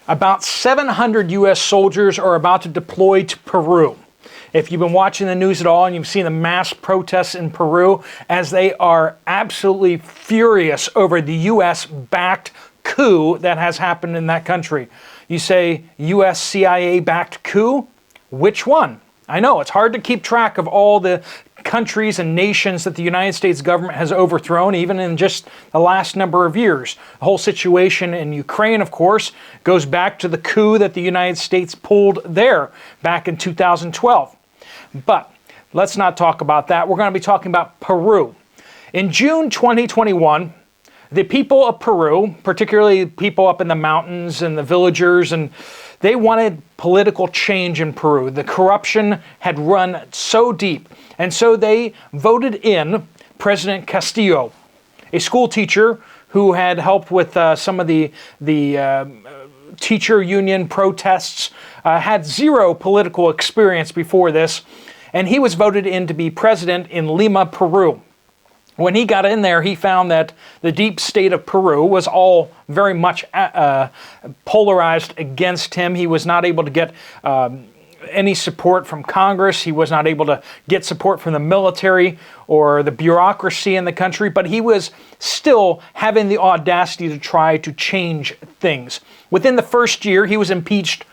About 700 U.S. soldiers are about to deploy to Peru. If you've been watching the news at all and you've seen the mass protests in Peru, as they are absolutely furious over the U.S.-backed coup that has happened in that country. You say U.S. CIA-backed coup? Which one? I know, it's hard to keep track of all the countries and nations that the United States government has overthrown, even in just the last number of years. The whole situation in Ukraine, of course, goes back to the coup that the United States pulled there back in 2012. But let's not talk about that. We're going to be talking about Peru. In June 2021, the people of Peru, particularly people up in the mountains and the villagers, and they wanted political change in Peru. The corruption had run so deep. And so they voted in President Castillo, a school teacher who had helped with some of the teacher union protests, had zero political experience before this, and he was voted in to be president in Lima, Peru. When he got in there, he found that the deep state of Peru was all very much polarized against him. He was not able to get any support from Congress. He was not able to get support from the military or the bureaucracy in the country, but he was still having the audacity to try to change things. Within the first year, he was impeached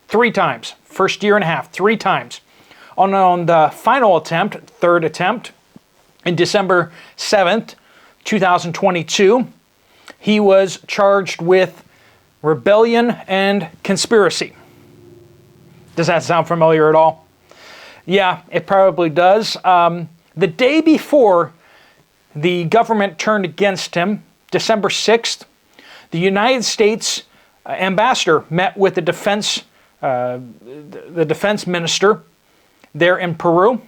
3 times. First year and a half, 3 times. On the final attempt, third attempt, in December 7th, 2022, he was charged with rebellion and conspiracy. Does that sound familiar at all? Yeah, it probably does. The day before the government turned against him, December 6th, the United States ambassador met with the defense minister there in Peru.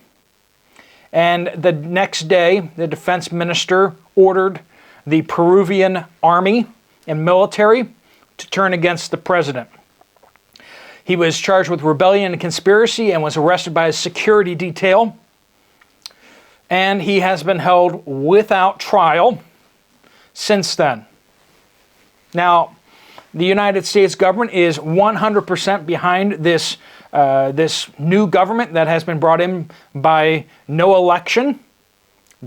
And the next day, the defense minister ordered the Peruvian army and military to turn against the president. He was charged with rebellion and conspiracy and was arrested by a security detail. And he has been held without trial since then. Now, the United States government is 100% behind this new government that has been brought in by no election,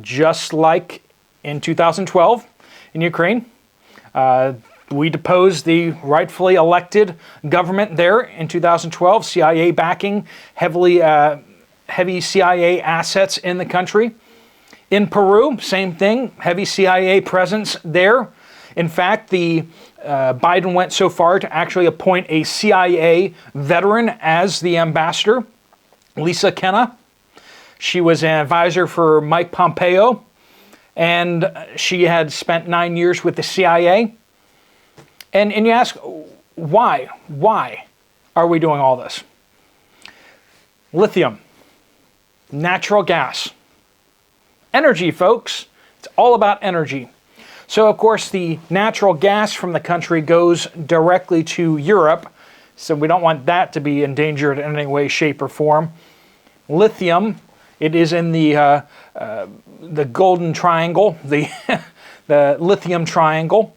just like in 2012 in Ukraine. We deposed the rightfully elected government there in 2012, CIA backing, heavy CIA assets in the country. In Peru, same thing, heavy CIA presence there. In fact, Biden went so far to actually appoint a CIA veteran as the ambassador, Lisa Kenna. She was an advisor for Mike Pompeo, and she had spent 9 years with the CIA. And you ask, why? Why are we doing all this? Lithium, natural gas, energy, folks. It's all about energy. So, of course, the natural gas from the country goes directly to Europe, so we don't want that to be endangered in any way, shape, or form. Lithium, it is in the golden triangle, the lithium triangle.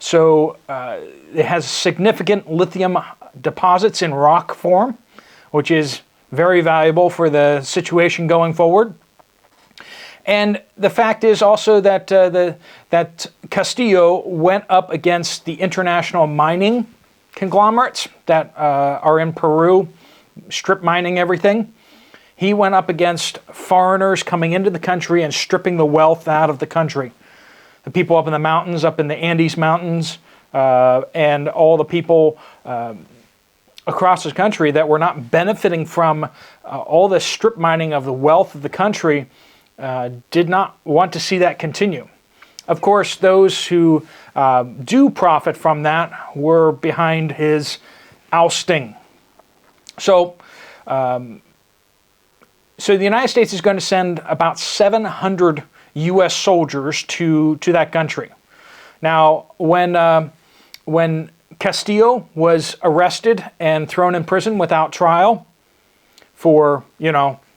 So it has significant lithium deposits in rock form, which is very valuable for the situation going forward. And the fact is also that that Castillo went up against the international mining conglomerates that are in Peru, strip mining everything. He went up against foreigners coming into the country and stripping the wealth out of the country. The people up in the mountains, up in the Andes Mountains, and all the people across the country that were not benefiting from all the strip mining of the wealth of the country did not want to see that continue. Of course, those who do profit from that were behind his ousting. So the United States is going to send about 700 U.S. soldiers to that country. Now, when Castillo was arrested and thrown in prison without trial for,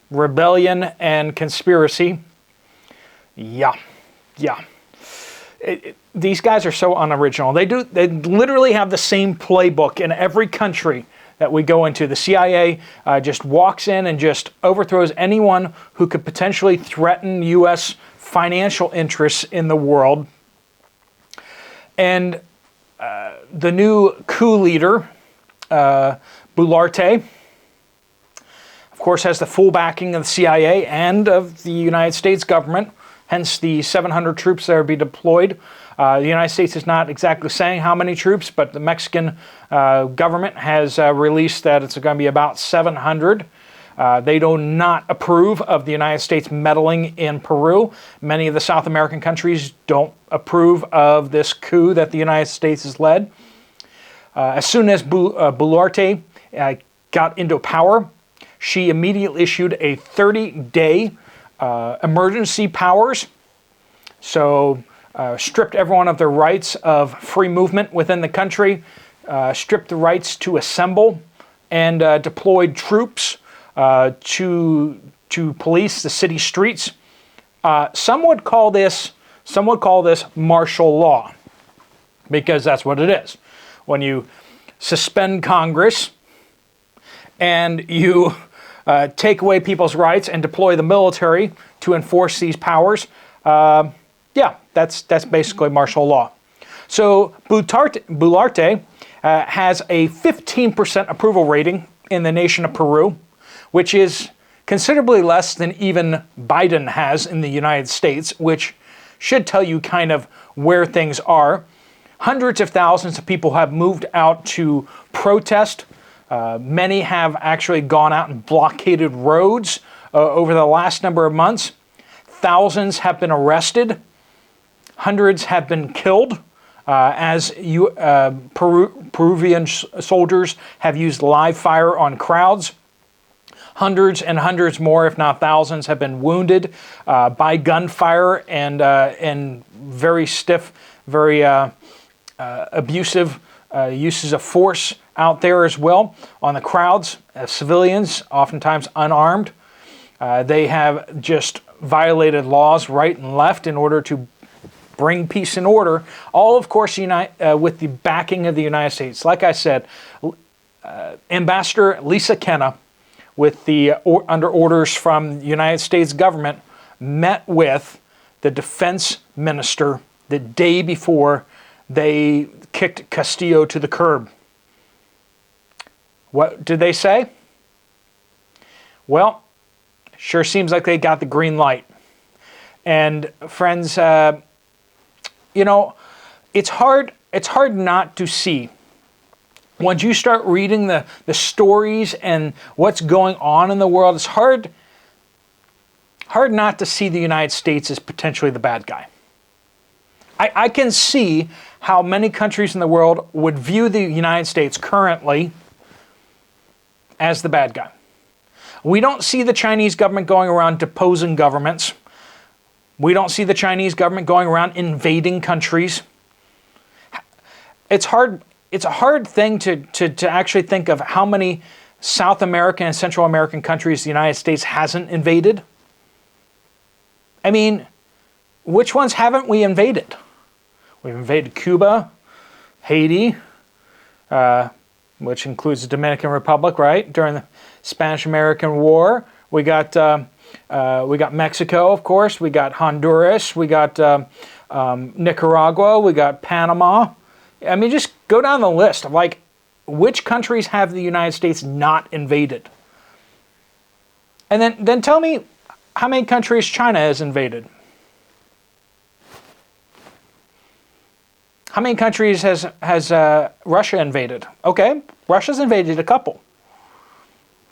rebellion and conspiracy, yeah. These guys are so unoriginal. They literally have the same playbook in every country that we go into. The CIA just walks in and just overthrows anyone who could potentially threaten U.S. financial interests in the world. And the new coup leader, Boularte, of course, has the full backing of the CIA and of the United States government, hence the 700 troops that will be deployed. The United States is not exactly saying how many troops, but the Mexican government has released that it's going to be about 700. They do not approve of the United States meddling in Peru. Many of the South American countries don't approve of this coup that the United States has led. As soon as Boularte got into power, she immediately issued a 30-day emergency powers. So stripped everyone of their rights of free movement within the country, stripped the rights to assemble, and deployed troops to police the city streets. Some would call this martial law, because that's what it is. When you suspend Congress and you take away people's rights and deploy the military to enforce these powers, yeah, that's basically martial law. So Boularte has a 15% approval rating in the nation of Peru, which is considerably less than even Biden has in the United States, which should tell you kind of where things are. Hundreds of thousands of people have moved out to protest. Many have actually gone out and blockaded roads over the last number of months. Thousands have been arrested. Hundreds have been killed as Peruvian soldiers have used live fire on crowds. Hundreds and hundreds more, if not thousands, have been wounded by gunfire and very stiff, very abusive uses of force out there as well on the crowds. Civilians, oftentimes unarmed. They have just violated laws right and left in order to bring peace and order, all of course with the backing of the United States. Like I said, Ambassador Lisa Kenna, with under orders from the United States government, met with the defense minister the day before they kicked Castillo to the curb. What did they say? Well, sure seems like they got the green light. And friends, you know, it's hard not to see. Once you start reading the stories and what's going on in the world, it's hard not to see the United States as potentially the bad guy. I can see how many countries in the world would view the United States currently as the bad guy. We don't see the Chinese government going around deposing governments. We don't see the Chinese government going around invading countries. It's a hard thing to actually think of how many South American and Central American countries the United States hasn't invaded. I mean, which ones haven't we invaded? We've invaded Cuba, Haiti, which includes the Dominican Republic, right? During the Spanish-American War. We got Mexico, of course. We got Honduras. We got Nicaragua. We got Panama. I mean, just go down the list of like, which countries have the United States not invaded? And then tell me how many countries China has invaded. How many countries has Russia invaded? Okay, Russia's invaded a couple.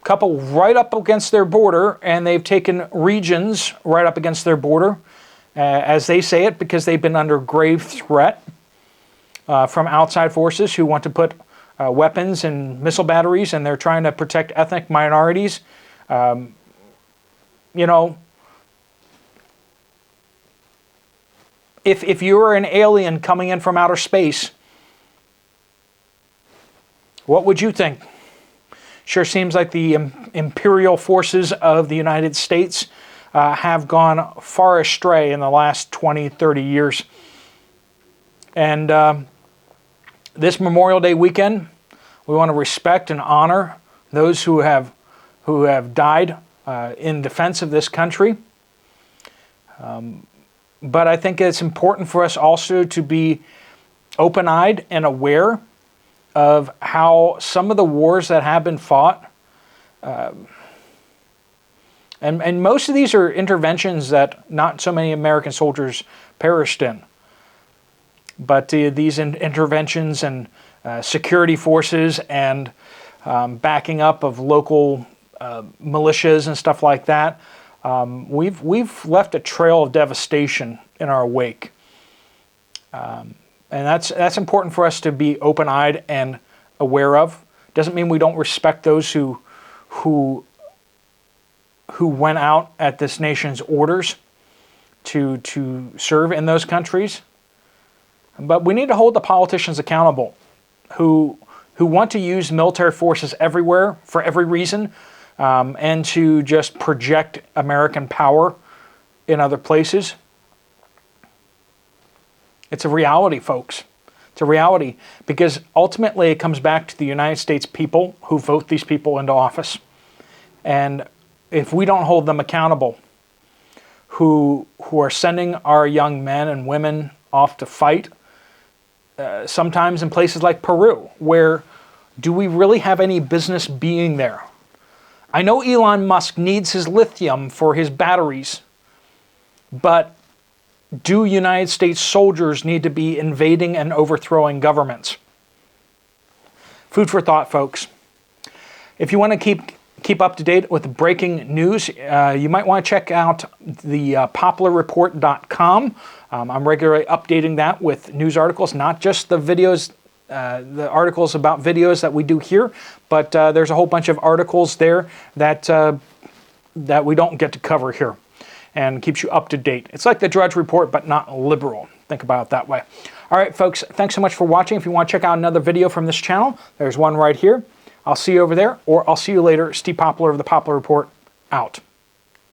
Couple right up against their border, and they've taken regions right up against their border, as they say it, because they've been under grave threat from outside forces who want to put weapons and missile batteries, and they're trying to protect ethnic minorities. You know, if you were an alien coming in from outer space, what would you think? Sure seems like the imperial forces of the United States have gone far astray in the last 20, 30 years. And this Memorial Day weekend, we want to respect and honor those who have died in defense of this country. But I think it's important for us also to be open-eyed and aware of how some of the wars that have been fought, and most of these are interventions that not so many American soldiers perished in. But these interventions and security forces and backing up of local militias and stuff like that, we've left a trail of devastation in our wake. And that's important for us to be open-eyed and aware of. Doesn't mean we don't respect those who went out at this nation's orders to serve in those countries. But we need to hold the politicians accountable who want to use military forces everywhere for every reason, and to just project American power in other places. It's a reality, folks. It's a reality, because ultimately it comes back to the United States people who vote these people into office. And if we don't hold them accountable, who are sending our young men and women off to fight, sometimes in places like Peru, where do we really have any business being there? I know Elon Musk needs his lithium for his batteries, but do United States soldiers need to be invading and overthrowing governments? Food for thought, folks. If you want to keep up to date with the breaking news, you might want to check out the poplarreport.com. I'm regularly updating that with news articles, not just the videos, the articles about videos that we do here, but there's a whole bunch of articles there that we don't get to cover here, and keeps you up to date. It's like the Drudge Report, but not liberal. Think about it that way. All right, folks, thanks so much for watching. If you want to check out another video from this channel, there's one right here. I'll see you over there, or I'll see you later. Steve Poplar of the Poplar Report, out.